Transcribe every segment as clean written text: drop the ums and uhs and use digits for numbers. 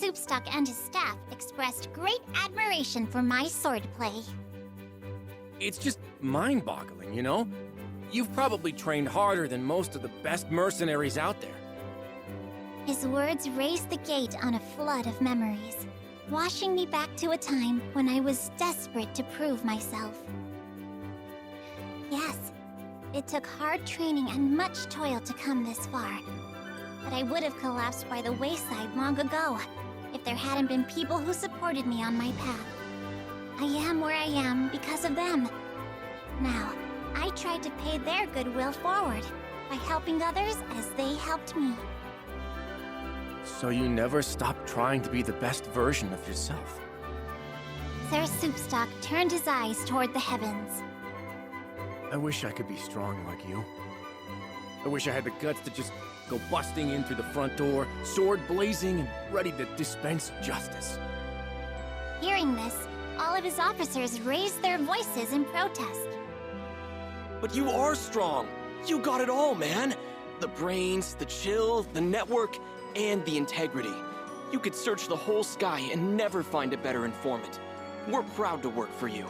Soupstock and his staff expressed great admiration for my swordplay. It's just mind-boggling, you know? You've probably trained harder than most of the best mercenaries out there. His words raised the gate on a flood of memories, washing me back to a time when I was desperate to prove myself. Yes, it took hard training and much toil to come this far, but I would have collapsed by the wayside long ago if there hadn't been people who supported me on my path. I am where I am because of them. Now, I tried to pay their goodwill forward by helping others as they helped me. So you never stopped trying to be the best version of yourself? Sir Soupstock turned his eyes toward the heavens. I wish I could be strong like you. I wish I had the guts to just go busting in through the front door, sword blazing and ready to dispense justice. Hearing this, all of his officers raised their voices in protest. But you are strong. You got it all, man. The brains, the chill, the network, and the integrity. You could search the whole sky and never find a better informant. We're proud to work for you.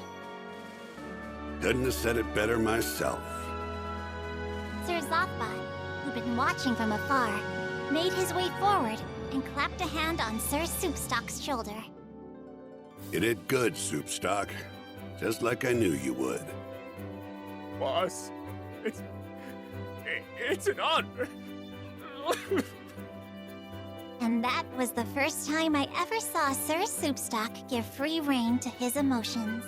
Couldn't have said it better myself. Sir Zothbot, who'd been watching from afar, made his way forward and clapped a hand on Sir Soupstock's shoulder. You did good, Soupstock. Just like I knew you would. Boss, it's an honor. And that was the first time I ever saw Sir Soupstock give free rein to his emotions.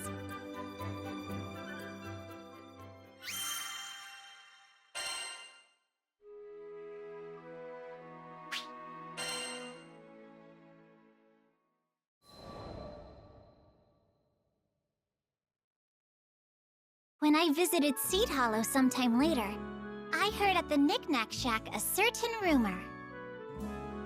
When I visited Seed Hollow sometime later, I heard at the Knick-Knack Shack a certain rumor.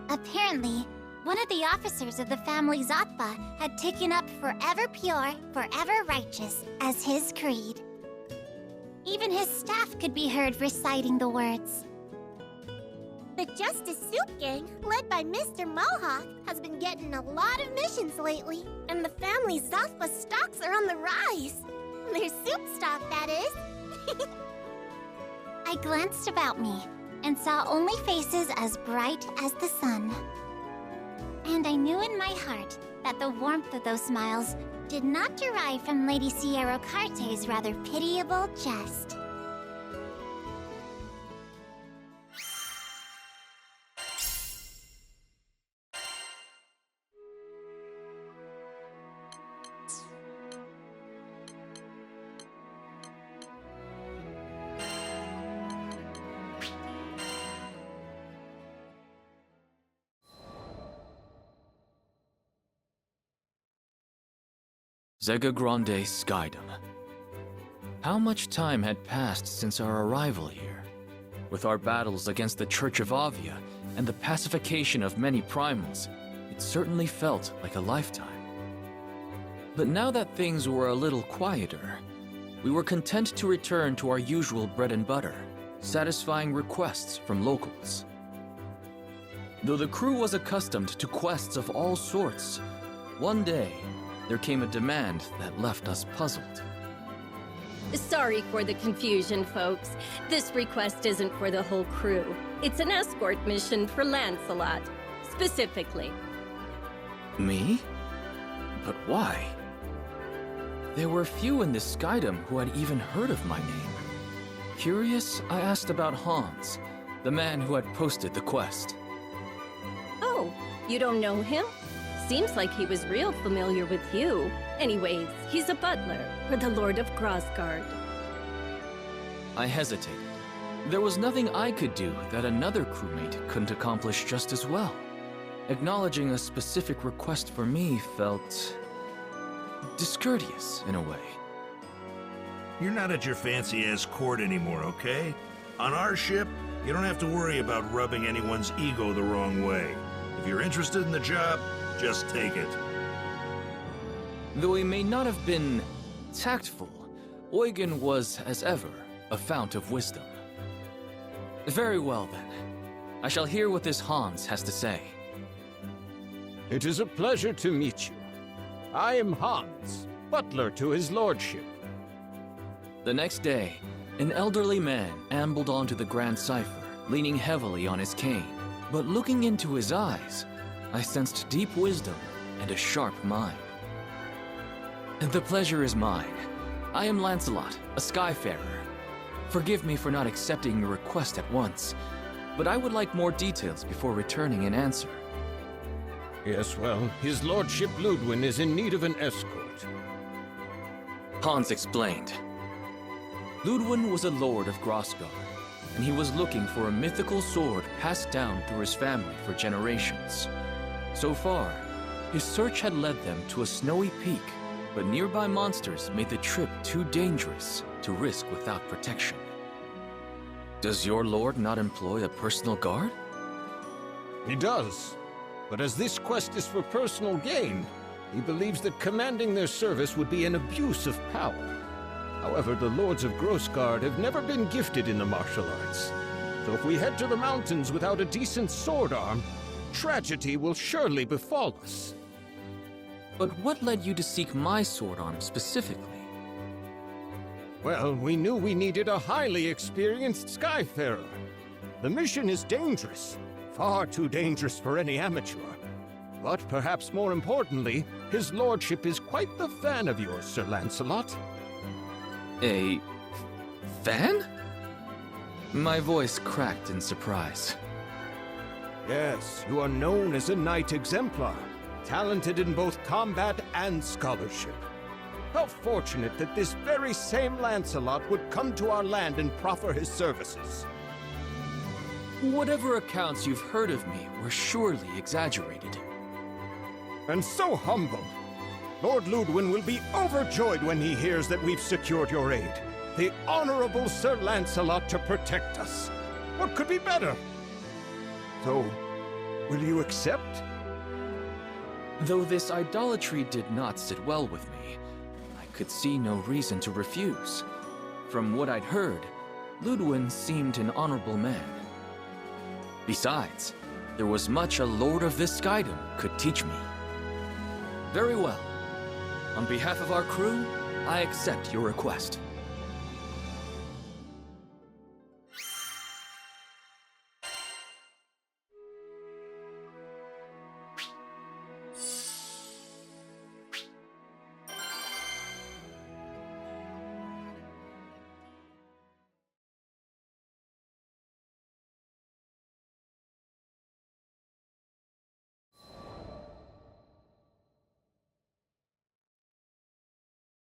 Apparently, one of the officers of the family Zothba had taken up forever pure, forever righteous as his creed. Even his staff could be heard reciting the words. The Justice Soup Gang, led by Mr. Mohawk, has been getting a lot of missions lately, and the family Zothba stocks are on the rise. Their soup stock, that is. I glanced about me and saw only faces as bright as the sun. And I knew in my heart that the warmth of those smiles did not derive from Lady Sierra Carte's rather pitiable jest. Zega Grande Skydom. How much time had passed since our arrival here? With our battles against the Church of Avia and the pacification of many primals, it certainly felt like a lifetime. But now that things were a little quieter, we were content to return to our usual bread and butter, satisfying requests from locals. Though the crew was accustomed to quests of all sorts, one day, there came a demand that left us puzzled. Sorry for the confusion, folks. This request isn't for the whole crew. It's an escort mission for Lancelot, specifically. Me? But why? There were few in the Skydom who had even heard of my name. Curious, I asked about Hans, the man who had posted the quest. Oh, you don't know him? Seems like he was real familiar with you. Anyways, he's a butler for the Lord of Grosgard. I hesitated. There was nothing I could do that another crewmate couldn't accomplish just as well. Acknowledging a specific request for me felt discourteous in a way. You're not at your fancy-ass court anymore, okay? On our ship, you don't have to worry about rubbing anyone's ego the wrong way. If you're interested in the job, just take it. Though he may not have been tactful, Eugen was, as ever, a fount of wisdom. Very well, then. I shall hear what this Hans has to say. It is a pleasure to meet you. I am Hans, butler to his lordship. The next day, an elderly man ambled onto the Grand Cipher, leaning heavily on his cane. But looking into his eyes, I sensed deep wisdom and a sharp mind. The pleasure is mine. I am Lancelot, a Skyfarer. Forgive me for not accepting your request at once, but I would like more details before returning an answer. Yes, well, his lordship Ludwin is in need of an escort. Hans explained. Ludwin was a lord of Grossgard, and he was looking for a mythical sword passed down through his family for generations. So far, his search had led them to a snowy peak, but nearby monsters made the trip too dangerous to risk without protection. Does your lord not employ a personal guard? He does. But as this quest is for personal gain, he believes that commanding their service would be an abuse of power. However, the lords of Grossgard have never been gifted in the martial arts. So if we head to the mountains without a decent sword arm, tragedy will surely befall us. But what led you to seek my sword arm specifically? Well, we knew we needed a highly experienced Skyfarer. The mission is dangerous. Far too dangerous for any amateur. But perhaps more importantly, his lordship is quite the fan of yours, Sir Lancelot. A fan? My voice cracked in surprise. Yes, you are known as a knight exemplar, talented in both combat and scholarship. How fortunate that this very same Lancelot would come to our land and proffer his services. Whatever accounts you've heard of me were surely exaggerated. And so humble. Lord Ludwin will be overjoyed when he hears that we've secured your aid. The honorable Sir Lancelot to protect us. What could be better? So, will you accept? Though this idolatry did not sit well with me, I could see no reason to refuse. From what I'd heard, Ludwin seemed an honorable man. Besides, there was much a lord of this skydom could teach me. Very well. On behalf of our crew, I accept your request.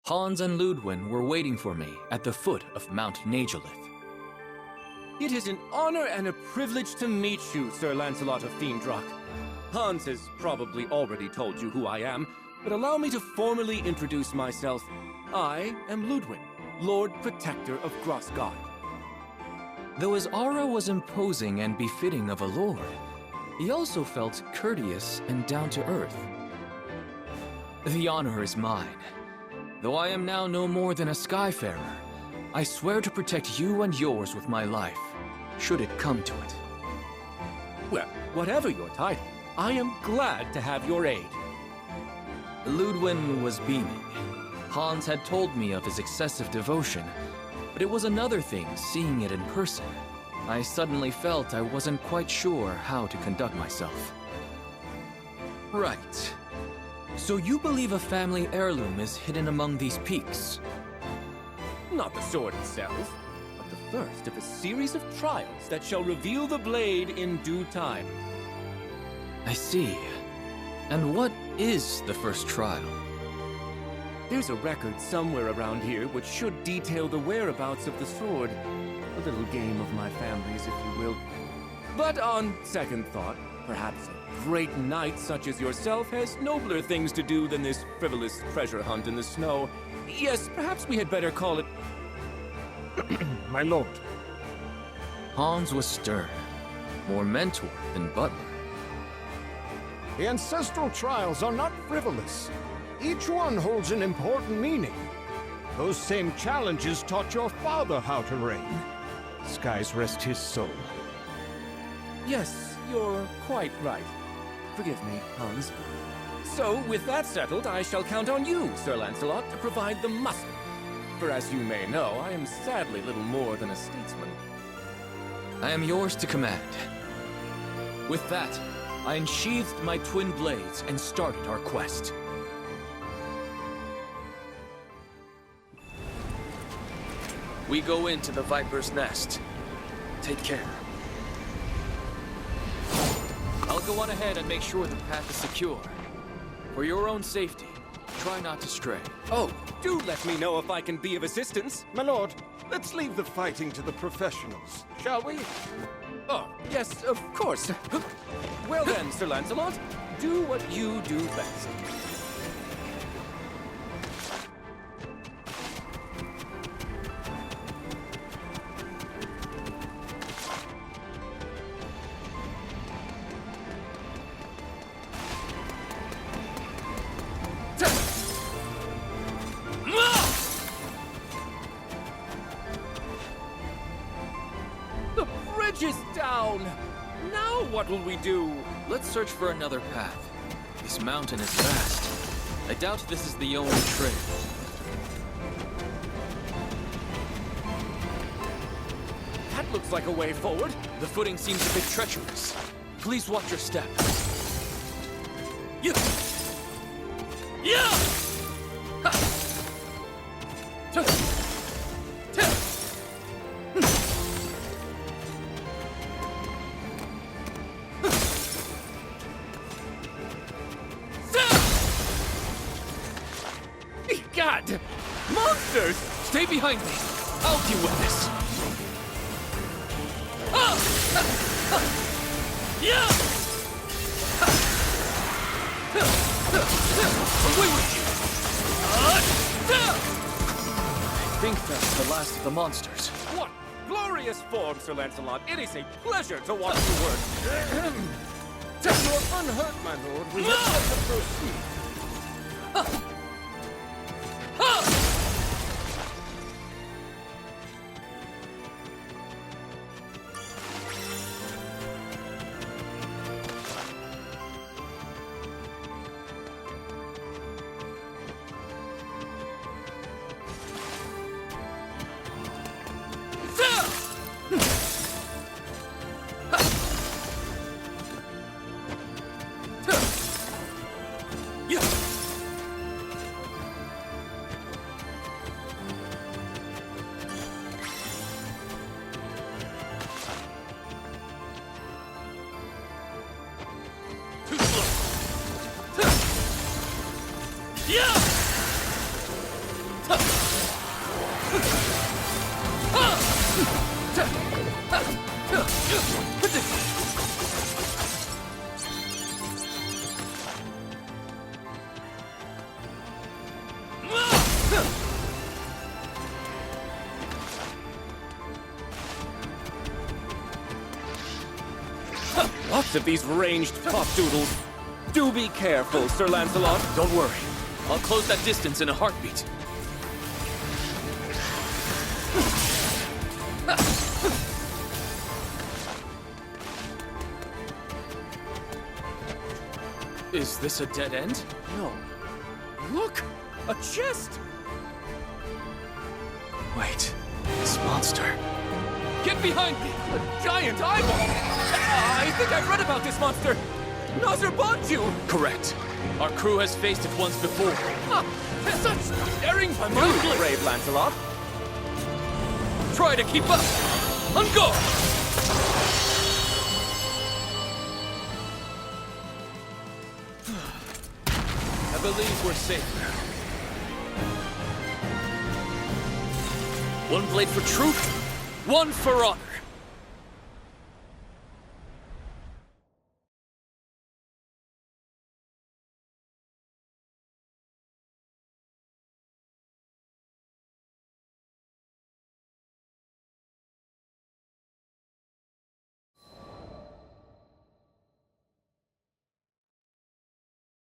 Hans and Ludwin were waiting for me at the foot of Mount Nagelith. It is an honor and a privilege to meet you, Sir Lancelot of Fiendrock. Hans has probably already told you who I am, but allow me to formally introduce myself. I am Ludwin, Lord Protector of Grossgard. Though his aura was imposing and befitting of a lord, he also felt courteous and down to earth. The honor is mine. Though I am now no more than a Skyfarer, I swear to protect you and yours with my life, should it come to it. Well, whatever your title, I am glad to have your aid. Ludwin was beaming. Hans had told me of his excessive devotion, but it was another thing seeing it in person. I suddenly felt I wasn't quite sure how to conduct myself. Right. So you believe a family heirloom is hidden among these peaks? Not the sword itself, but the first of a series of trials that shall reveal the blade in due time. I see. And what is the first trial? There's a record somewhere around here which should detail the whereabouts of the sword. A little game of my family's, if you will. But on second thought, perhaps a great knight such as yourself has nobler things to do than this frivolous treasure hunt in the snow. Yes, perhaps we had better call it... My lord. Hans was stern, more mentor than butler. The ancestral trials are not frivolous. Each one holds an important meaning. Those same challenges taught your father how to reign. Skies rest his soul. Yes, you're quite right. Forgive me, Hans. So, with that settled, I shall count on you, Sir Lancelot, to provide the muscle. For as you may know, I am sadly little more than a statesman. I am yours to command. With that, I unsheathed my twin blades and started our quest. We go into the Viper's Nest. Take care. I'll go on ahead and make sure the path is secure. For your own safety, try not to stray. Oh, do let me know if I can be of assistance. My lord, let's leave the fighting to the professionals, shall we? Oh, yes, of course. Well then, Sir Lancelot, do what you do best. The bridge is down! Now what will we do? Let's search for another path. This mountain is vast. I doubt this is the only trail. That looks like a way forward. The footing seems a bit treacherous. Please watch your step. Yeah! Yeah! Ha! God! Monsters! Stay behind me! I'll deal with this! Ah! Yeah! Away with you! I think that's the last of the monsters. What glorious form, Sir Lancelot! It is a pleasure to watch you work. You are unhurt, my lord. We have yet to proceed. Lots of these ranged pop-doodles. Do be careful, Sir Lancelot. Don't worry. I'll close that distance in a heartbeat. Is this a dead end? No. Look! A chest! Wait, this monster. Get behind me! A giant eyeball! I think I've read about this monster! Nazir Bonju! Correct. Our crew has faced it once before. Such daring, you brave Lancelot! Try to keep up! On guard! I believe we're safe now. One blade for truth, one for honor.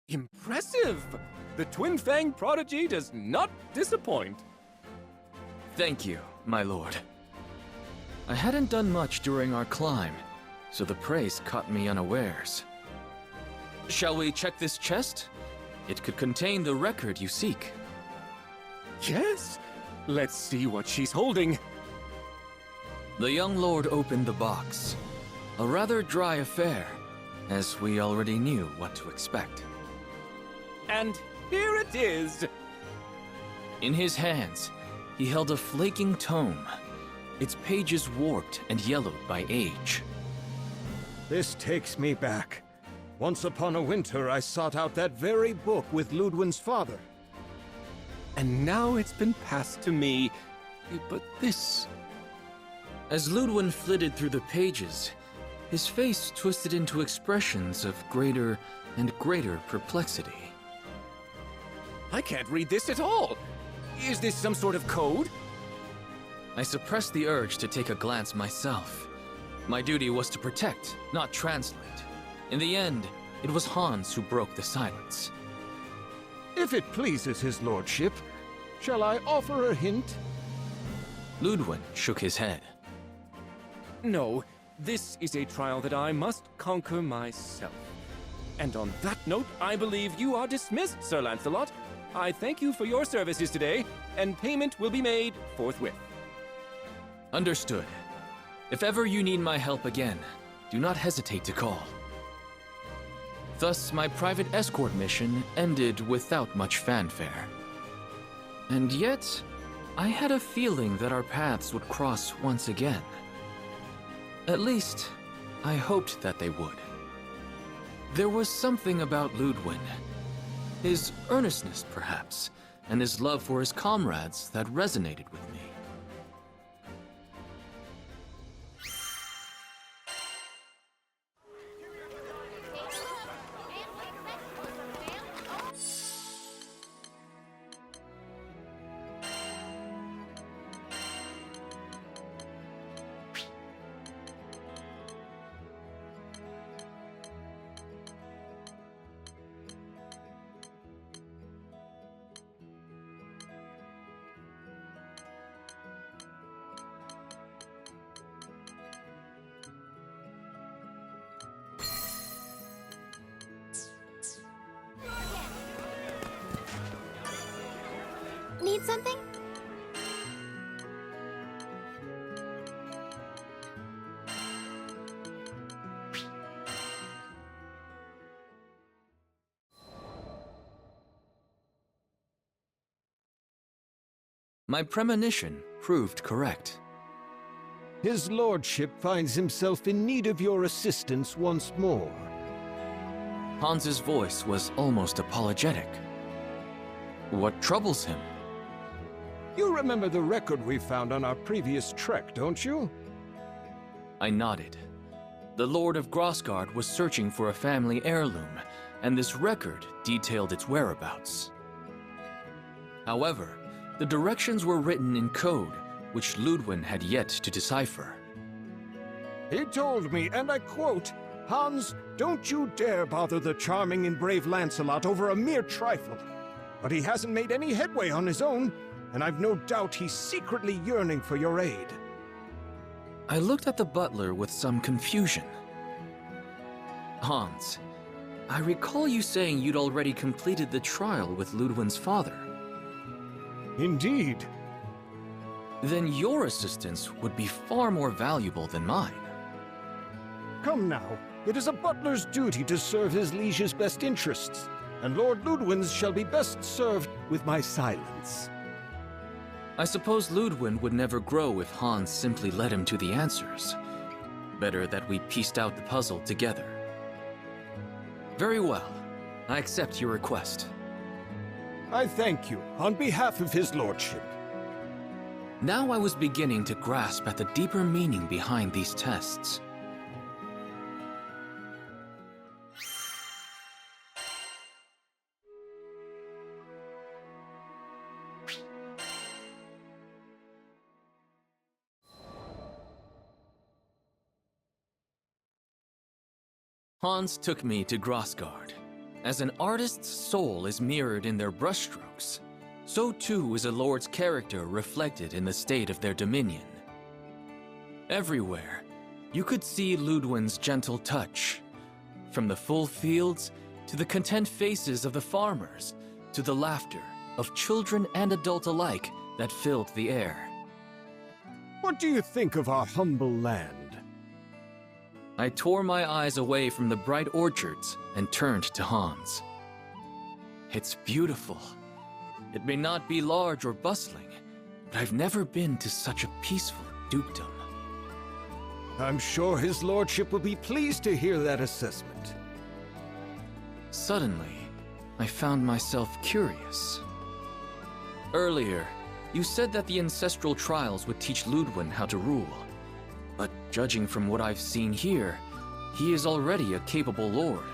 Impressive! The Twin Fang prodigy does not disappoint. Thank you, my lord. I hadn't done much during our climb, so the praise caught me unawares. Shall we check this chest? It could contain the record you seek. Yes? Let's see what she's holding. The young lord opened the box. A rather dry affair, as we already knew what to expect. And here it is! In his hands, he held a flaking tome, its pages warped and yellowed by age. This takes me back. Once upon a winter, I sought out that very book with Ludwin's father. And now it's been passed to me. But this... As Ludwin flitted through the pages, his face twisted into expressions of greater and greater perplexity. I can't read this at all! Is this some sort of code? I suppressed the urge to take a glance myself. My duty was to protect, not translate. In the end, it was Hans who broke the silence. If it pleases his lordship, shall I offer a hint? Ludwin shook his head. No, this is a trial that I must conquer myself. And on that note, I believe you are dismissed, Sir Lancelot. I thank you for your services today, and payment will be made forthwith. Understood. If ever you need my help again, do not hesitate to call. Thus, my private escort mission ended without much fanfare. And yet, I had a feeling that our paths would cross once again. At least, I hoped that they would. There was something about Ludwin. His earnestness, perhaps, and his love for his comrades that resonated with me. Need something? My premonition proved correct. His lordship finds himself in need of your assistance once more. Hans's voice was almost apologetic. What troubles him? You remember the record we found on our previous trek, don't you? I nodded. The Lord of Grossgard was searching for a family heirloom, and this record detailed its whereabouts. However, the directions were written in code, which Ludwin had yet to decipher. He told me, and I quote, "Hans, don't you dare bother the charming and brave Lancelot over a mere trifle." But he hasn't made any headway on his own, and I've no doubt he's secretly yearning for your aid. I looked at the butler with some confusion. Hans, I recall you saying you'd already completed the trial with Ludwin's father. Indeed. Then your assistance would be far more valuable than mine. Come now, it is a butler's duty to serve his liege's best interests, and Lord Ludwin's shall be best served with my silence. I suppose Ludwin would never grow if Hans simply led him to the answers. Better that we pieced out the puzzle together. Very well. I accept your request. I thank you on behalf of his lordship. Now I was beginning to grasp at the deeper meaning behind these tests. Hans took me to Grossgard. As an artist's soul is mirrored in their brushstrokes, so too is a lord's character reflected in the state of their dominion. Everywhere, you could see Ludwin's gentle touch. From the full fields to the content faces of the farmers, to the laughter of children and adults alike that filled the air. What do you think of our humble land? I tore my eyes away from the bright orchards and turned to Hans. It's beautiful. It may not be large or bustling, but I've never been to such a peaceful dukedom. I'm sure his lordship will be pleased to hear that assessment. Suddenly, I found myself curious. Earlier, you said that the ancestral trials would teach Ludwin how to rule. But judging from what I've seen here, he is already a capable lord.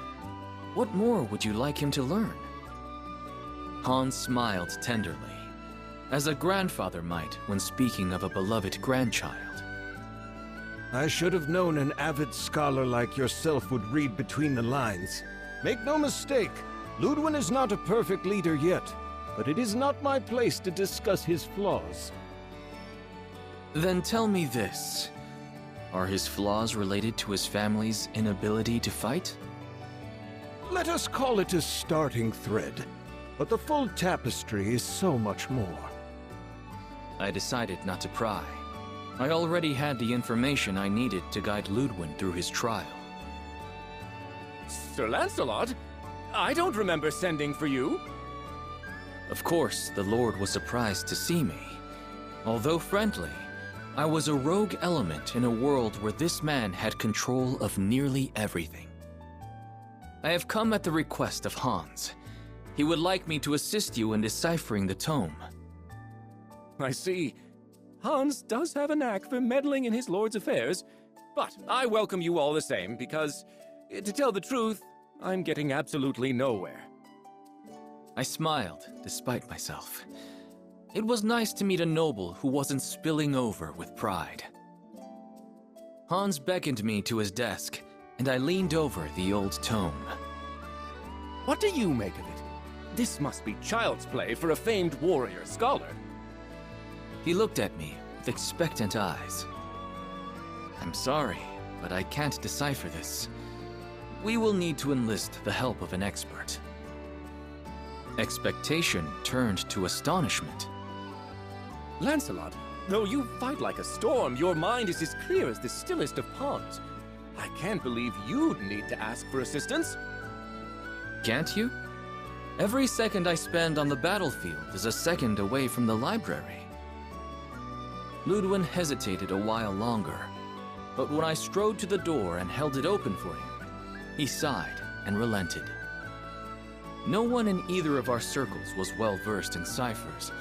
What more would you like him to learn? Hans smiled tenderly, as a grandfather might when speaking of a beloved grandchild. I should have known an avid scholar like yourself would read between the lines. Make no mistake, Ludwin is not a perfect leader yet, but it is not my place to discuss his flaws. Then tell me this. Are his flaws related to his family's inability to fight? Let us call it a starting thread, but the full tapestry is so much more. I decided not to pry. I already had the information I needed to guide Ludwin through his trial. Sir Lancelot? I don't remember sending for you. Of course, the Lord was surprised to see me. Although friendly, I was a rogue element in a world where this man had control of nearly everything. I have come at the request of Hans. He would like me to assist you in deciphering the tome. I see. Hans does have a knack for meddling in his lord's affairs, but I welcome you all the same because, to tell the truth, I'm getting absolutely nowhere. I smiled, despite myself. It was nice to meet a noble who wasn't spilling over with pride. Hans beckoned me to his desk, and I leaned over the old tome. What do you make of it? This must be child's play for a famed warrior scholar. He looked at me with expectant eyes. I'm sorry, but I can't decipher this. We will need to enlist the help of an expert. Expectation turned to astonishment. Lancelot, though you fight like a storm, your mind is as clear as the stillest of ponds. I can't believe you'd need to ask for assistance. Can't you? Every second I spend on the battlefield is a second away from the library. Ludwin hesitated a while longer, but when I strode to the door and held it open for him, he sighed and relented. No one in either of our circles was well versed in ciphers,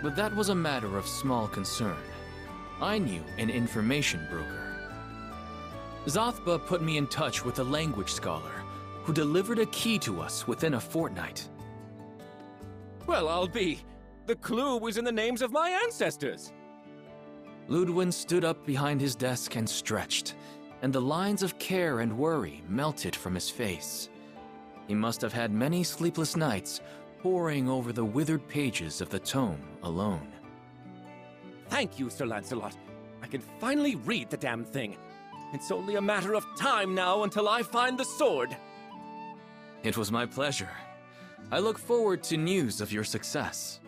but that was a matter of small concern. I knew an information broker. Zothba put me in touch with a language scholar who delivered a key to us within a fortnight. Well, I'll be. The clue was in the names of my ancestors. Ludwin stood up behind his desk and stretched, and the lines of care and worry melted from his face. He must have had many sleepless nights poring over the withered pages of the tome alone. Thank you, Sir Lancelot. I can finally read the damn thing. It's only a matter of time now until I find the sword. It was my pleasure. I look forward to news of your success.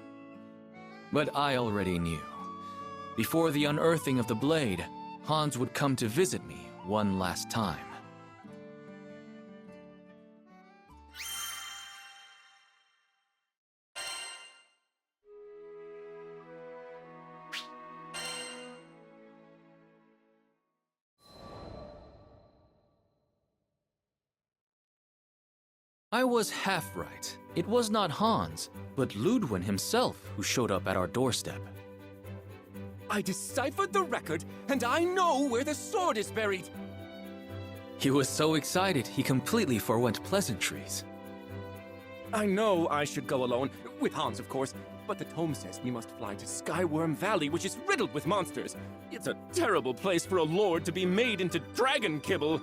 But I already knew. Before the unearthing of the blade, Hans would come to visit me one last time. I was half right. It was not Hans, but Ludwin himself who showed up at our doorstep. I deciphered the record, and I know where the sword is buried. He was so excited he completely forwent pleasantries. I know I should go alone, with Hans of course, but the tome says we must fly to Skyworm Valley, which is riddled with monsters. It's a terrible place for a lord to be made into dragon kibble.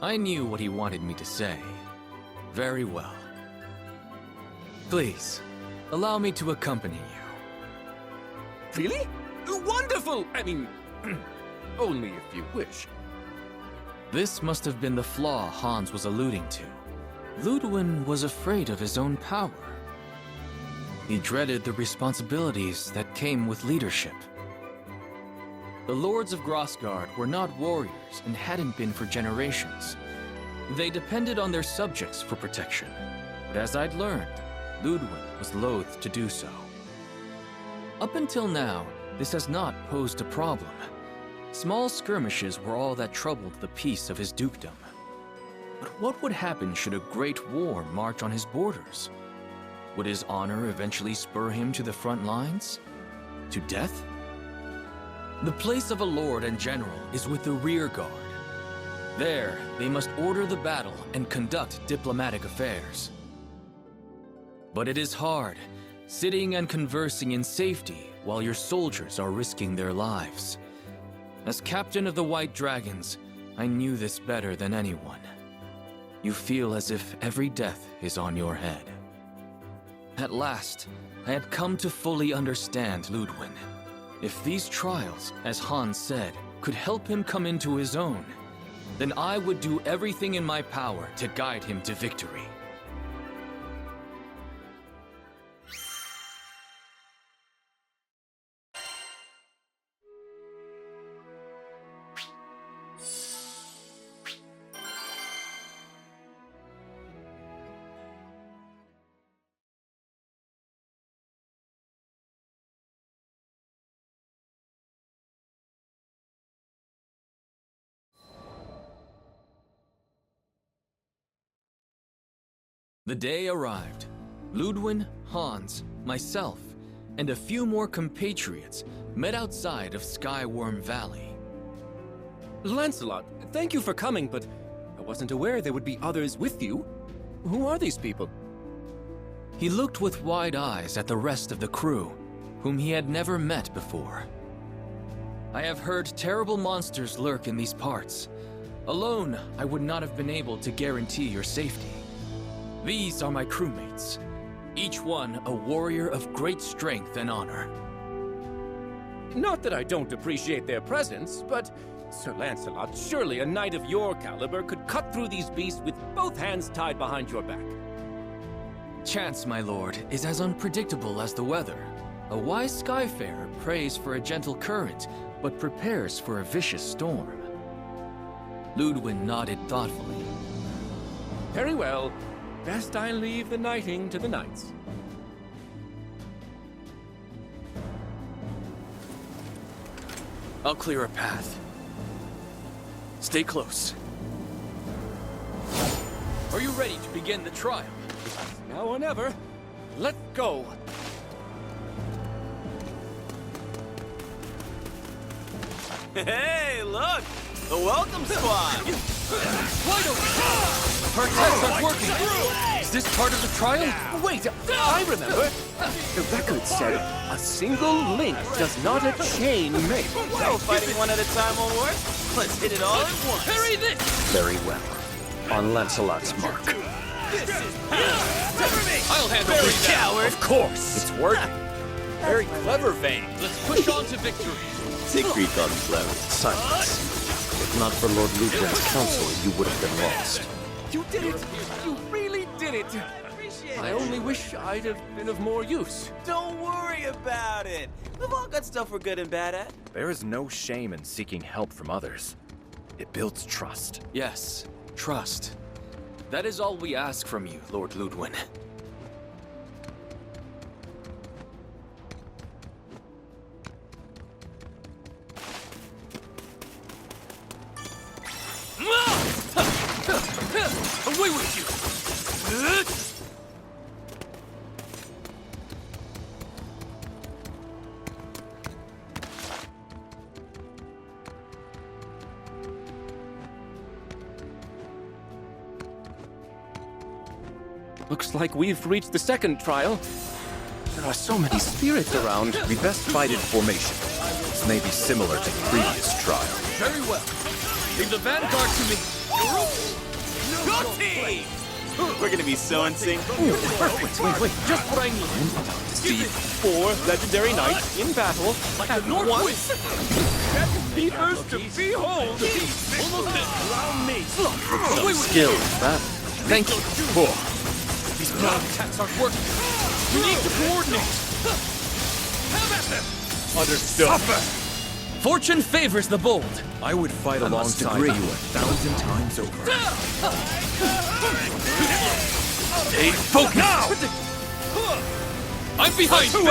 I knew what he wanted me to say. Very well. Please, allow me to accompany you. Really? Wonderful! I mean, only if you wish. This must have been the flaw Hans was alluding to. Ludwin was afraid of his own power. He dreaded the responsibilities that came with leadership. The Lords of Grossgard were not warriors and hadn't been for generations. They depended on their subjects for protection. But as I'd learned, Ludwin was loath to do so. Up until now, this has not posed a problem. Small skirmishes were all that troubled the peace of his dukedom. But what would happen should a great war march on his borders? Would his honor eventually spur him to the front lines? To death? The place of a lord and general is with the rear guard. There, they must order the battle and conduct diplomatic affairs. But it is hard, sitting and conversing in safety while your soldiers are risking their lives. As captain of the White Dragons, I knew this better than anyone. You feel as if every death is on your head. At last, I had come to fully understand Ludwin. If these trials, as Hans said, could help him come into his own, then I would do everything in my power to guide him to victory. The day arrived. Ludwin, Hans, myself, and a few more compatriots met outside of Skyworm Valley. Lancelot, thank you for coming, but I wasn't aware there would be others with you. Who are these people? He looked with wide eyes at the rest of the crew, whom he had never met before. I have heard terrible monsters lurk in these parts. Alone, I would not have been able to guarantee your safety. These are my crewmates, each one a warrior of great strength and honor. Not that I don't appreciate their presence, but Sir Lancelot, surely a knight of your caliber could cut through these beasts with both hands tied behind your back. Chance, my lord, is as unpredictable as the weather. A wise skyfarer prays for a gentle current, but prepares for a vicious storm. Ludwin nodded thoughtfully. Very well. Best I leave the knighting to the knights. I'll clear a path. Stay close. Are you ready to begin the trial? Now or never. Let's go. Hey, look! The welcome squad! Right over here! Our tests aren't working! Is this part of the trial? Wait, I remember. The record said a single link does not a chain make. So fighting one at a time won't work? Let's hit it all at once! Parry this! Very well. On Lancelot's mark. I'll handle Very this now. coward! Of course! It's working. Very clever, Vane. Let's push on to victory. Siegfried got clever. Silence. If not for Lord Ludwig's counsel, you would have been lost. You did it! You really did it! I only wish I'd have been of more use. Don't worry about it. We've all got stuff we're good and bad at. There is no shame in seeking help from others. It builds trust. Yes, trust. That is all we ask from you, Lord Ludwin. Away with you! Looks like we've reached the second trial. There are so many spirits around. We best fight in formation. This may be similar to the previous trial. Very well. Leave the vanguard to me. Go team! We're gonna be so in sync. Wait, just what I need. See 4 legendary knights in battle at once. Keepers to behold. Skill, that. Thank you. These ground attacks aren't working. We need to coordinate. Understood. Fortune favors the bold. I would fight alongside you 1,000 times over. Stay focused. I'm behind you.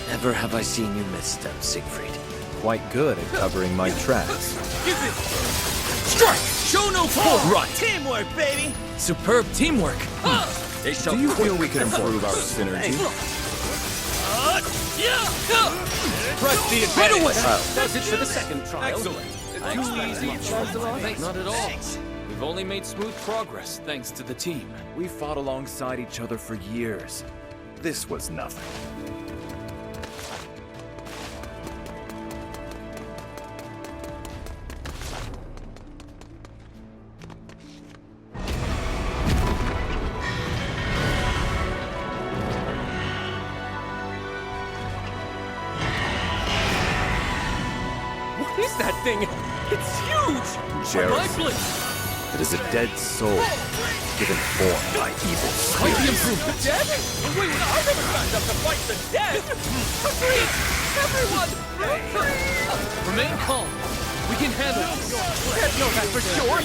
Never have I seen you misstep, Siegfried. Quite good at covering my tracks. Strike! Show no quarter. Right. Teamwork, baby! Superb teamwork. Do you feel we can improve our synergy? Press the Right away. Does it for the second trial. Excellent. Too easy, Not at all. We've only made smooth progress thanks to the team. We fought alongside each other for years. This was nothing. What is that thing? It's huge! Jerry. It is a dead soul, given form by evil Quite the spirits. improvement. Dead? Wait, I never signed up to fight the dead! Retreat! Everyone! Retreat! Remain calm. We can handle this. Can't know that for sure!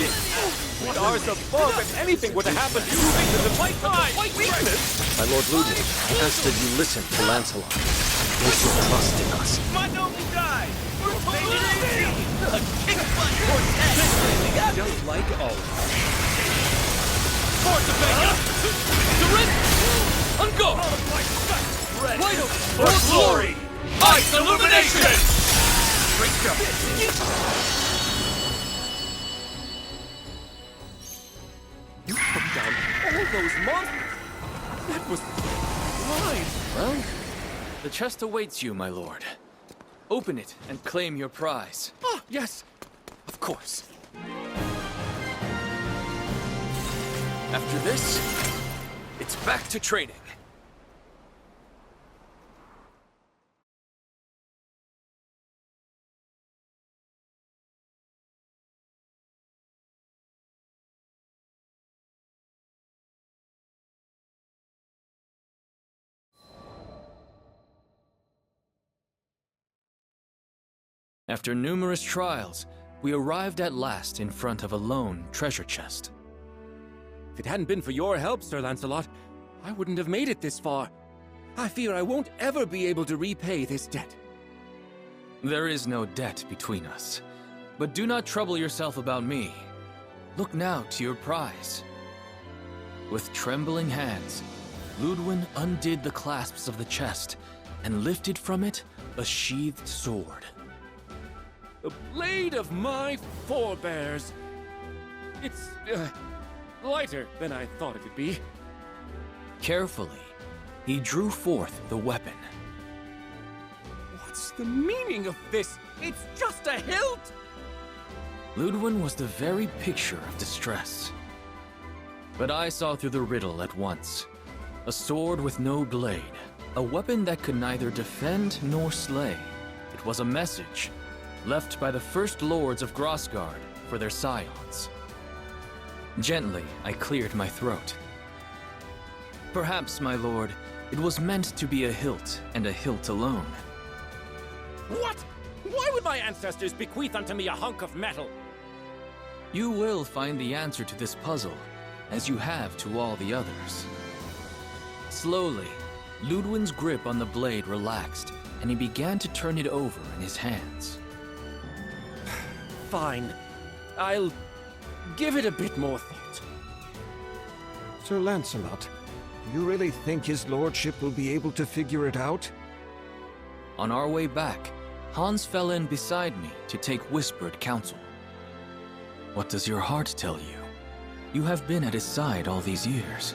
Stars above, if anything were to happen, you think that the fight weakness! My Lord Ludwig, I ask that you listen to Lancelot. Place your trust in us. My noble guy! We're totally a kick-butt quartet! Just like always. Force of Vega! Surrender! On guard! Right over! For glory! Ice illumination! You took down all those monsters! That was blind! Well, the chest awaits you, my lord. Open it and claim your prize. Ah, yes! Of course. After this, it's back to training. After numerous trials, we arrived at last in front of a lone treasure chest. If it hadn't been for your help, Sir Lancelot, I wouldn't have made it this far. I fear I won't ever be able to repay this debt. There is no debt between us, but do not trouble yourself about me. Look now to your prize. With trembling hands, Ludwig undid the clasps of the chest and lifted from it a sheathed sword. The blade of my forebears. It's, lighter than I thought it would be. Carefully, he drew forth the weapon. What's the meaning of this? It's just a hilt! Ludwig was the very picture of distress. But I saw through the riddle at once. A sword with no blade. A weapon that could neither defend nor slay. It was a message left by the first lords of Grassgard for their scions. Gently, I cleared my throat. Perhaps, my lord, it was meant to be a hilt, and a hilt alone. What? Why would my ancestors bequeath unto me a hunk of metal? You will find the answer to this puzzle, as you have to all the others. Slowly, Ludwig's grip on the blade relaxed, and he began to turn it over in his hands. Fine. I'll give it a bit more thought. Sir Lancelot, do you really think his lordship will be able to figure it out? On our way back, Hans fell in beside me to take whispered counsel. What does your heart tell you? You have been at his side all these years.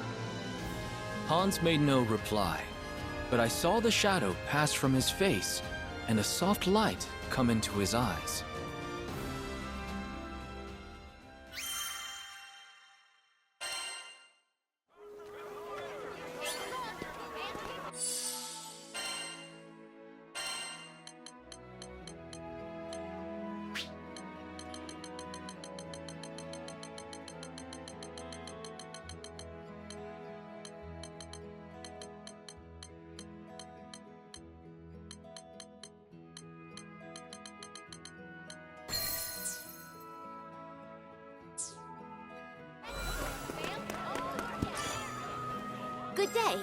Hans made no reply, but I saw the shadow pass from his face and a soft light come into his eyes. Good day.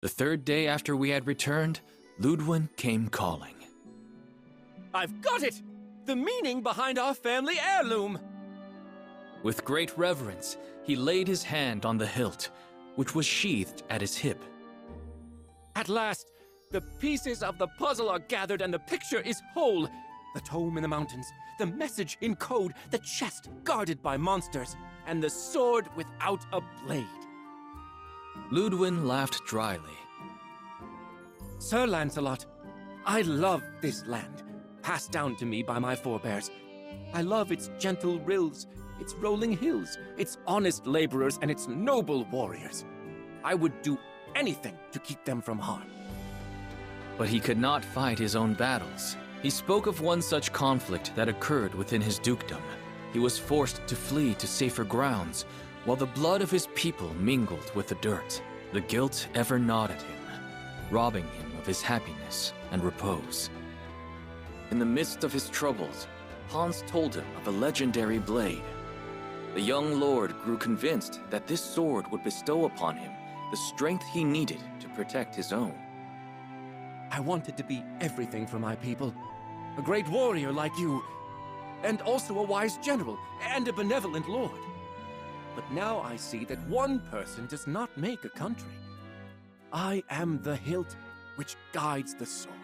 The third day after we had returned, Ludwin came calling. I've got it! The meaning behind our family heirloom! With great reverence, he laid his hand on the hilt, which was sheathed at his hip. At last, the pieces of the puzzle are gathered and the picture is whole. The tome in the mountains, the message in code, the chest guarded by monsters, and the sword without a blade. Ludwin laughed dryly. Sir Lancelot, I love this land, passed down to me by my forebears. I love its gentle rills, its rolling hills, its honest laborers, and its noble warriors. I would do anything to keep them from harm. But he could not fight his own battles. He spoke of one such conflict that occurred within his dukedom. He was forced to flee to safer grounds, while the blood of his people mingled with the dirt. The guilt ever gnawed at him, robbing him of his happiness and repose. In the midst of his troubles, Hans told him of a legendary blade. The young lord grew convinced that this sword would bestow upon him the strength he needed to protect his own. I wanted to be everything for my people. A great warrior like you, and also a wise general and a benevolent lord. But now I see that one person does not make a country. I am the hilt which guides the sword.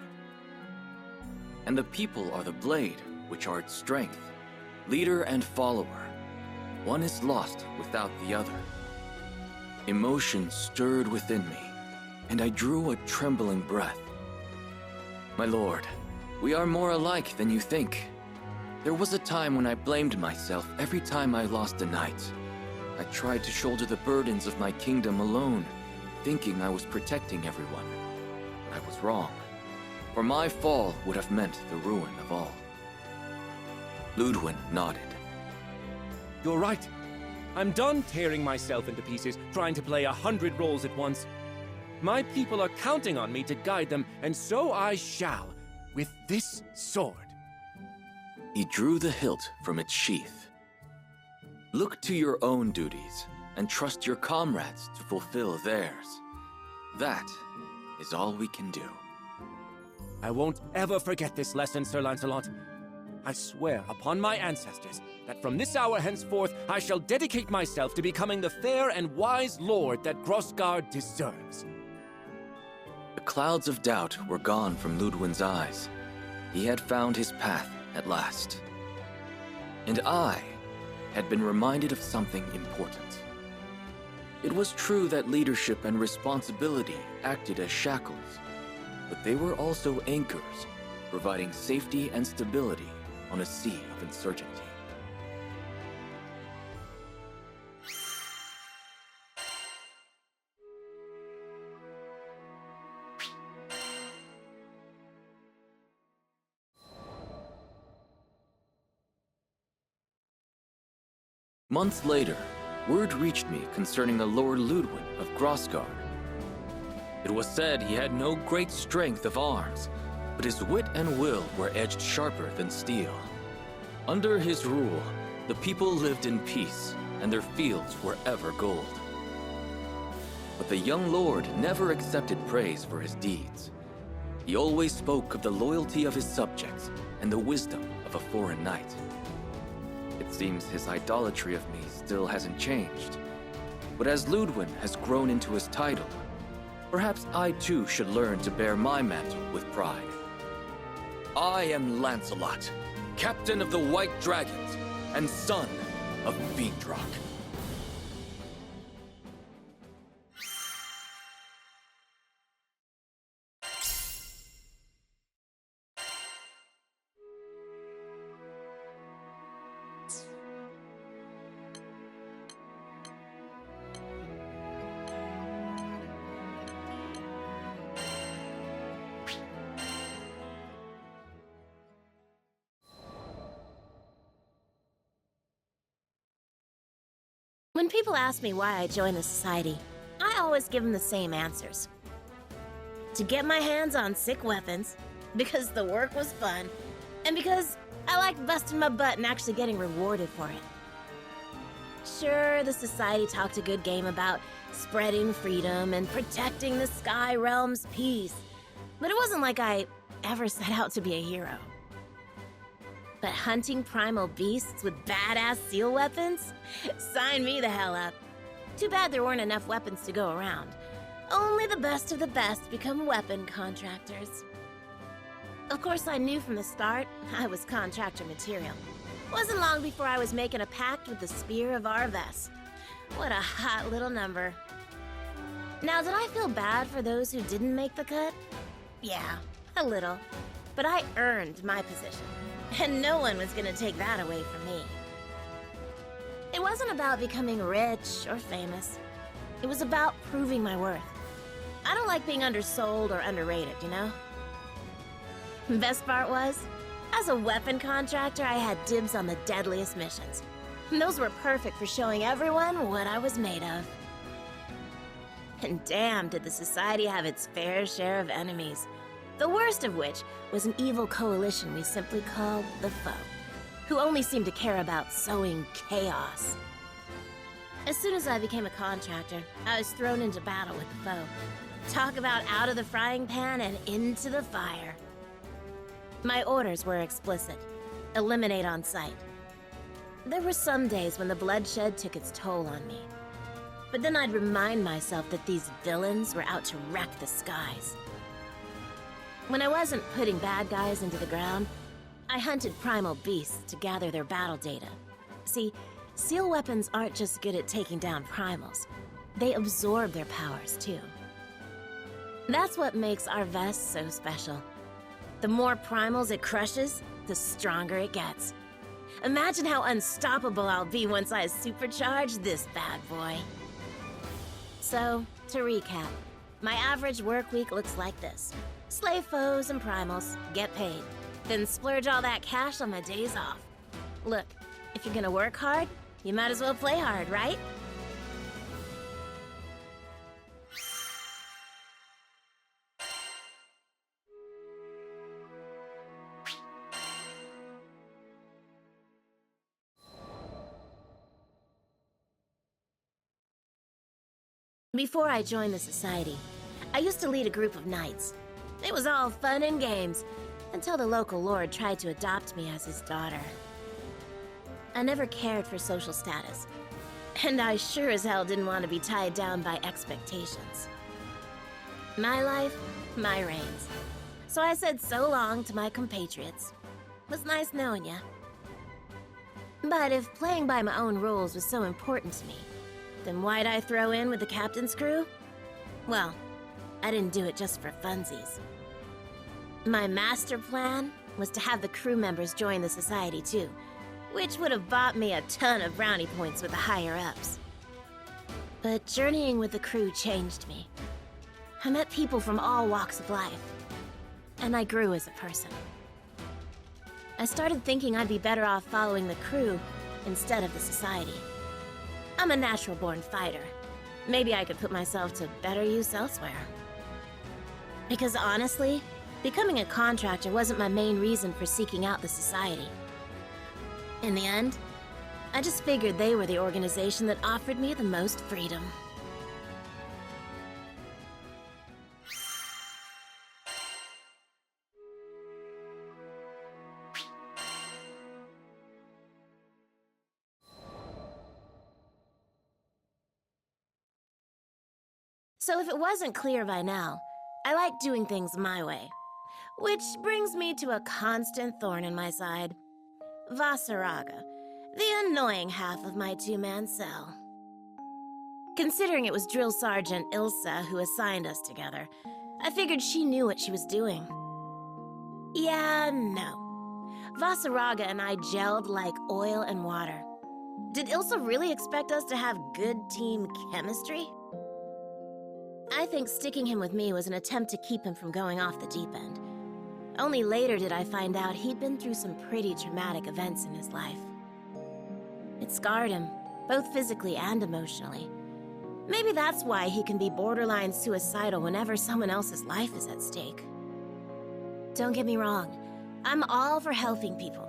And the people are the blade, which are its strength, leader and follower. One is lost without the other. Emotion stirred within me, and I drew a trembling breath. My lord, we are more alike than you think. There was a time when I blamed myself every time I lost a knight. I tried to shoulder the burdens of my kingdom alone, thinking I was protecting everyone. But I was wrong, for my fall would have meant the ruin of all. Ludwin nodded. You're right. I'm done tearing myself into pieces, trying to play 100 roles at once. My people are counting on me to guide them, and so I shall, with this sword. He drew the hilt from its sheath. Look to your own duties, and trust your comrades to fulfill theirs. That is all we can do. I won't ever forget this lesson, Sir Lancelot. I swear upon my ancestors that from this hour henceforth I shall dedicate myself to becoming the fair and wise lord that Grosgard deserves. The clouds of doubt were gone from Ludwin's eyes. He had found his path at last. And I had been reminded of something important. It was true that leadership and responsibility acted as shackles, but they were also anchors, providing safety and stability on a sea of uncertainty. Months later, word reached me concerning the Lord Ludwin of Grosgard. It was said he had no great strength of arms, but his wit and will were edged sharper than steel. Under his rule, the people lived in peace, and their fields were ever gold. But the young lord never accepted praise for his deeds. He always spoke of the loyalty of his subjects and the wisdom of a foreign knight. It seems his idolatry of me still hasn't changed. But as Ludwin has grown into his title, perhaps I too should learn to bear my mantle with pride. I am Lancelot, captain of the White Dragons, and son of Fiendrock. When people ask me why I joined the society, I always give him the same answers. To get my hands on sick weapons, because the work was fun, and because I liked busting my butt and actually getting rewarded for it. Sure, the Society talked a good game about spreading freedom and protecting the Sky Realm's peace, but it wasn't like I ever set out to be a hero. But hunting primal beasts with badass seal weapons? Sign me the hell up. Too bad there weren't enough weapons to go around. Only the best of the best become weapon contractors. Of course, I knew from the start I was contractor material. Wasn't long before I was making a pact with the Spear of Arves. What a hot little number. Now, did I feel bad for those who didn't make the cut? Yeah, a little. But I earned my position, and no one was gonna take that away from me. It wasn't about becoming rich or famous. It was about proving my worth. I don't like being undersold or underrated, you know? Best part was, as a weapon contractor, I had dibs on the deadliest missions. And those were perfect for showing everyone what I was made of. And damn, did the Society have its fair share of enemies. The worst of which was an evil coalition we simply called the Foe, who only seemed to care about sowing chaos. As soon as I became a contractor, I was thrown into battle with the Foe. Talk about out of the frying pan and into the fire. My orders were explicit. Eliminate on sight. There were some days when the bloodshed took its toll on me. But then I'd remind myself that these villains were out to wreck the skies. When I wasn't putting bad guys into the ground, I hunted primal beasts to gather their battle data. See, seal weapons aren't just good at taking down primals. They absorb their powers, too. That's what makes our vest so special. The more primals it crushes, the stronger it gets. Imagine how unstoppable I'll be once I supercharge this bad boy. So, to recap, my average work week looks like this. Slay foes and primals, get paid, then splurge all that cash on my days off. Look, if you're gonna work hard, you might as well play hard, right? Before I joined the Society, I used to lead a group of knights. It was all fun and games, until the local lord tried to adopt me as his daughter. I never cared for social status, and I sure as hell didn't want to be tied down by expectations. My life, my reins. So I said so long to my compatriots. It was nice knowing ya. But if playing by my own rules was so important to me, then why'd I throw in with the captain's crew? Well, I didn't do it just for funsies. My master plan was to have the crew members join the Society too, which would have bought me a ton of brownie points with the higher-ups. But journeying with the crew changed me. I met people from all walks of life, and I grew as a person. I started thinking I'd be better off following the crew instead of the Society. I'm a natural-born fighter. Maybe I could put myself to better use elsewhere. Because honestly, becoming a contractor wasn't my main reason for seeking out the Society. In the end, I just figured they were the organization that offered me the most freedom. So if it wasn't clear by now, I like doing things my way. Which brings me to a constant thorn in my side. Vasaraga, the annoying half of my two-man cell. Considering it was Drill Sergeant Ilsa who assigned us together, I figured she knew what she was doing. Yeah, no. Vasaraga and I gelled like oil and water. Did Ilsa really expect us to have good team chemistry? I think sticking him with me was an attempt to keep him from going off the deep end. Only later did I find out he'd been through some pretty traumatic events in his life. It scarred him, both physically and emotionally. Maybe that's why he can be borderline suicidal whenever someone else's life is at stake. Don't get me wrong, I'm all for helping people.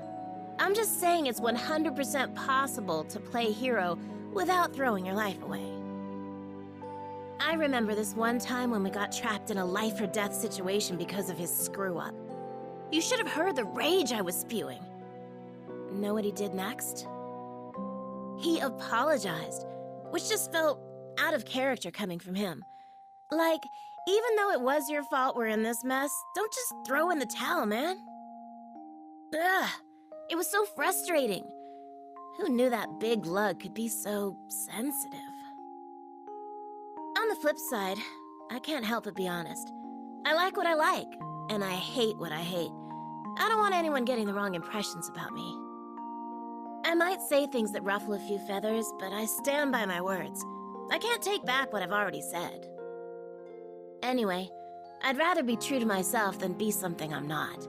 I'm just saying it's 100% possible to play hero without throwing your life away. I remember this one time when we got trapped in a life-or-death situation because of his screw-up. You should have heard the rage I was spewing. Know what he did next? He apologized, which just felt out of character coming from him. Like, even though it was your fault we're in this mess, don't just throw in the towel, man. Ugh, it was so frustrating. Who knew that big lug could be so sensitive? On the flip side, I can't help but be honest. I like what I like, and I hate what I hate. I don't want anyone getting the wrong impressions about me. I might say things that ruffle a few feathers, but I stand by my words. I can't take back what I've already said. Anyway, I'd rather be true to myself than be something I'm not.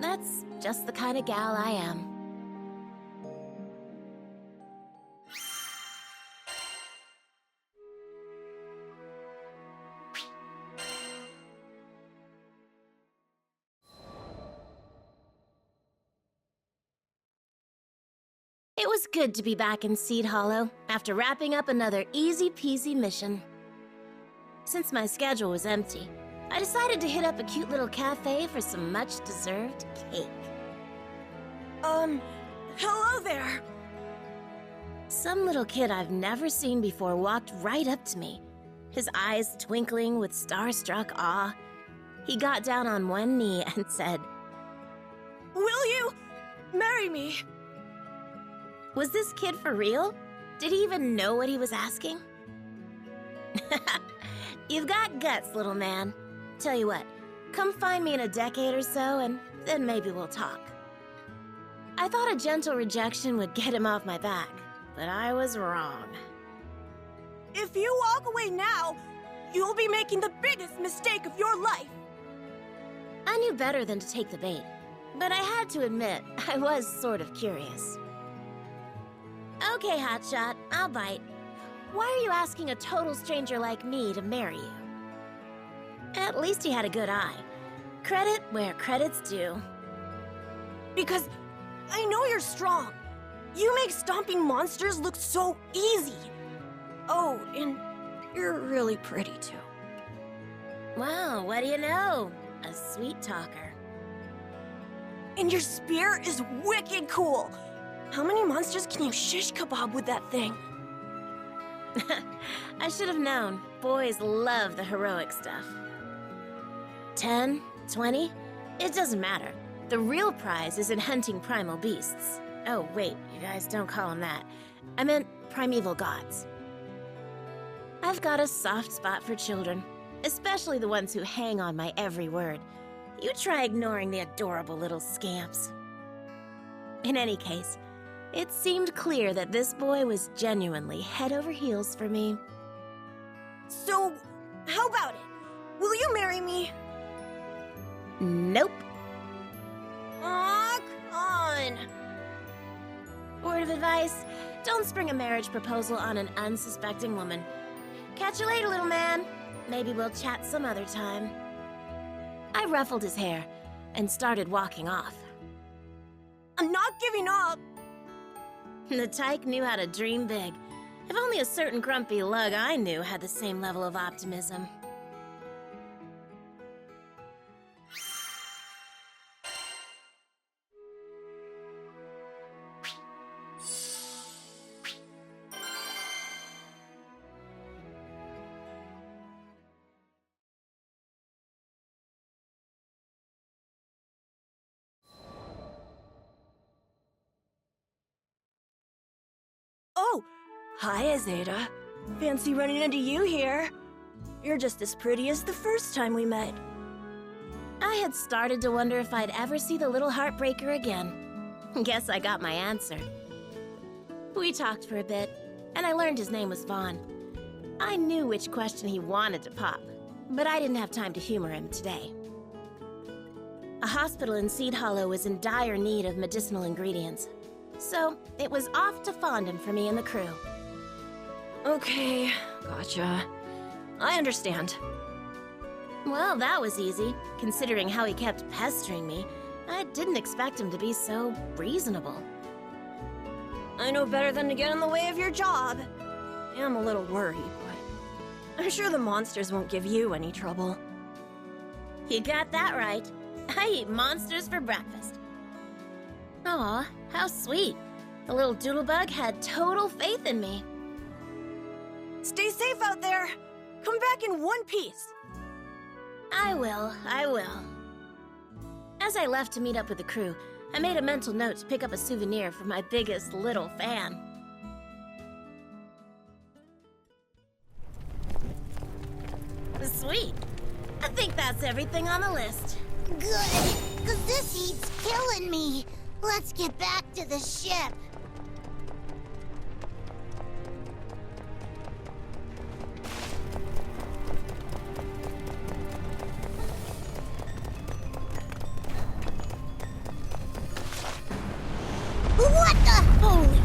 That's just the kind of gal I am. It was good to be back in Seed Hollow after wrapping up another easy-peasy mission. Since my schedule was empty, I decided to hit up a cute little cafe for some much-deserved cake. Hello there! Some little kid I've never seen before walked right up to me, his eyes twinkling with starstruck awe. He got down on one knee and said, Will you marry me? Was this kid for real? Did he even know what he was asking? You've got guts, little man. Tell you what, come find me in a decade or so, and then maybe we'll talk. I thought a gentle rejection would get him off my back, but I was wrong. If you walk away now, you'll be making the biggest mistake of your life. I knew better than to take the bait, but I had to admit, I was sort of curious. Okay, hotshot, I'll bite. Why are you asking a total stranger like me to marry you? At least he had a good eye. Credit where credit's due. Because I know you're strong. You make stomping monsters look so easy. Oh, and you're really pretty too. Wow, what do you know? A sweet talker. And your spear is wicked cool. How many monsters can you shish kebab with that thing? I should have known. Boys love the heroic stuff. 10, 20, it doesn't matter. The real prize is in hunting primal beasts. Oh, wait, you guys don't call them that. I meant primeval gods. I've got a soft spot for children, especially the ones who hang on my every word. You try ignoring the adorable little scamps. In any case, it seemed clear that this boy was genuinely head over heels for me. So, how about it? Will you marry me? Nope. Aw, come on. Word of advice, don't spring a marriage proposal on an unsuspecting woman. Catch you later, little man. Maybe we'll chat some other time. I ruffled his hair and started walking off. I'm not giving up. The tyke knew how to dream big. If only a certain grumpy lug I knew had the same level of optimism. Oh, hi, Azeda. Fancy running into you here. You're just as pretty as the first time we met. I had started to wonder if I'd ever see the little heartbreaker again. Guess I got my answer. We talked for a bit, and I learned his name was Vaughn. I knew which question he wanted to pop, but I didn't have time to humor him today. A hospital in Seed Hollow was in dire need of medicinal ingredients, so it was off to Fondom for me and the crew. Okay, Gotcha. I understand. Well, that was easy, considering how he kept pestering me. I didn't expect him to be so reasonable. I know better than to get in the way of your job. I am a little worried, but I'm sure the monsters won't give you any trouble. You got that right. I eat monsters for breakfast. Aw, how sweet. The little doodlebug had total faith in me. Stay safe out there. Come back in one piece. I will. As I left to meet up with the crew, I made a mental note to pick up a souvenir for my biggest little fan. Sweet. I think that's everything on the list. Good, because this heat's killing me. Let's get back to the ship. What the? Holy!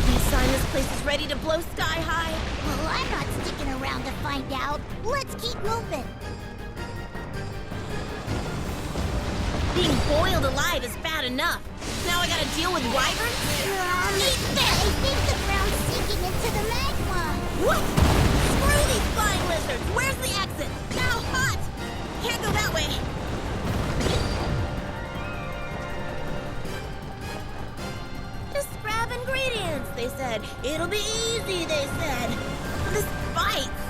Any sign this place is ready to blow sky high? Well, I'm not sticking around to find out. Let's keep moving. Being boiled alive is bad enough. Now I gotta deal with wyverns? Eat this! I think the ground's sinking into the magma. What? Screw these flying lizards! Where's the exit? Now hot! Can't go that way. Just grab ingredients, they said. It'll be easy, they said. This bites.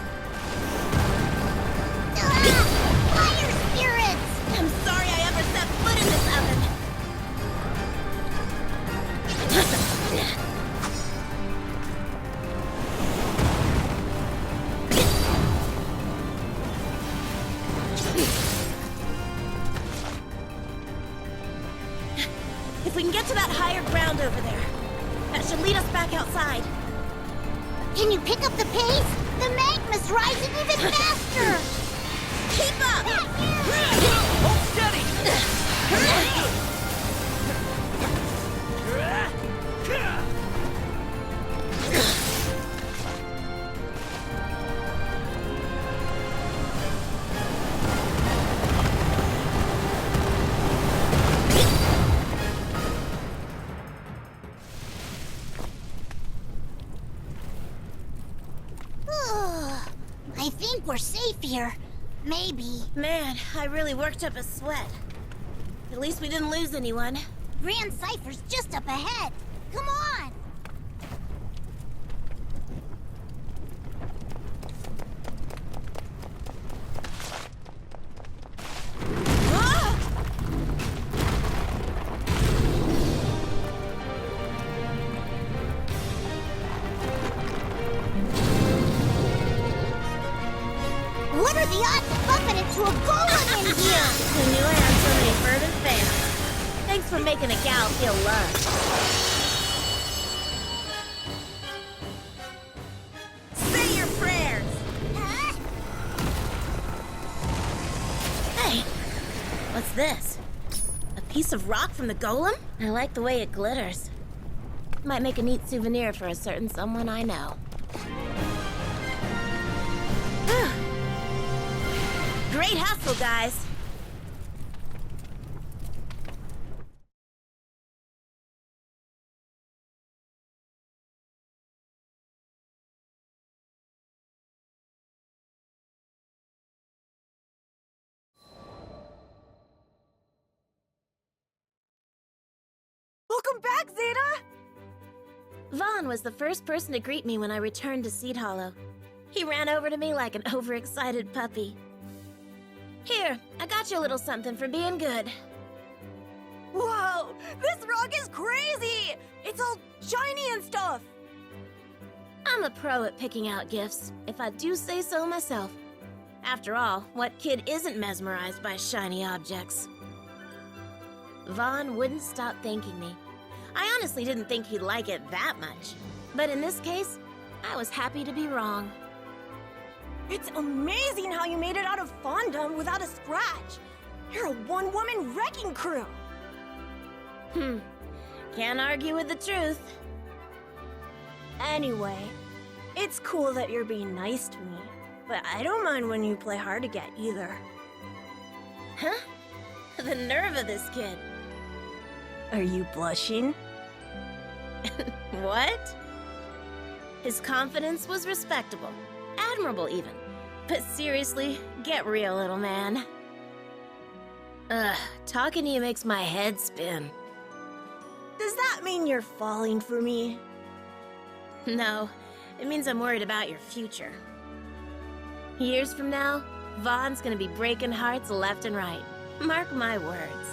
Fire spirits! I'm sorry I ever set foot in this oven. If we can get to that higher ground over there, that should lead us back outside. Can you pick up the pace? The magma's rising even faster! Keep up! Hold steady! I think we're safe here. Maybe. Man, I really worked up a sweat. At least we didn't lose anyone. Grand Cypher's just up ahead. Come on! Ah! What are the odds of bumping into a golem in here? Who knew I had so many fervent fans? Thanks for making a gal feel loved. Say your prayers! Huh? Hey, what's this? A piece of rock from the golem? I like the way it glitters. Might make a neat souvenir for a certain someone I know. Great hustle, guys! Welcome back, Zeta! Vaughn was the first person to greet me when I returned to Seed Hollow. He ran over to me like an overexcited puppy. Here, I got you a little something for being good. Whoa! This rock is crazy! It's all shiny and stuff! I'm a pro at picking out gifts, if I do say so myself. After all, what kid isn't mesmerized by shiny objects? Vaughn wouldn't stop thanking me. I honestly didn't think he'd like it that much. But in this case, I was happy to be wrong. It's amazing how you made it out of Fondom without a scratch. You're a one-woman wrecking crew. Can't argue with the truth. Anyway, It's cool that you're being nice to me, but I don't mind when you play hard to get either. Huh? The nerve of this kid. Are you blushing? What? His confidence was respectable. Admirable, even. But seriously, get real, little man. Ugh, talking to you makes my head spin. Does that mean you're falling for me? No, it means I'm worried about your future. Years from now, Vaughn's gonna be breaking hearts left and right. Mark my words.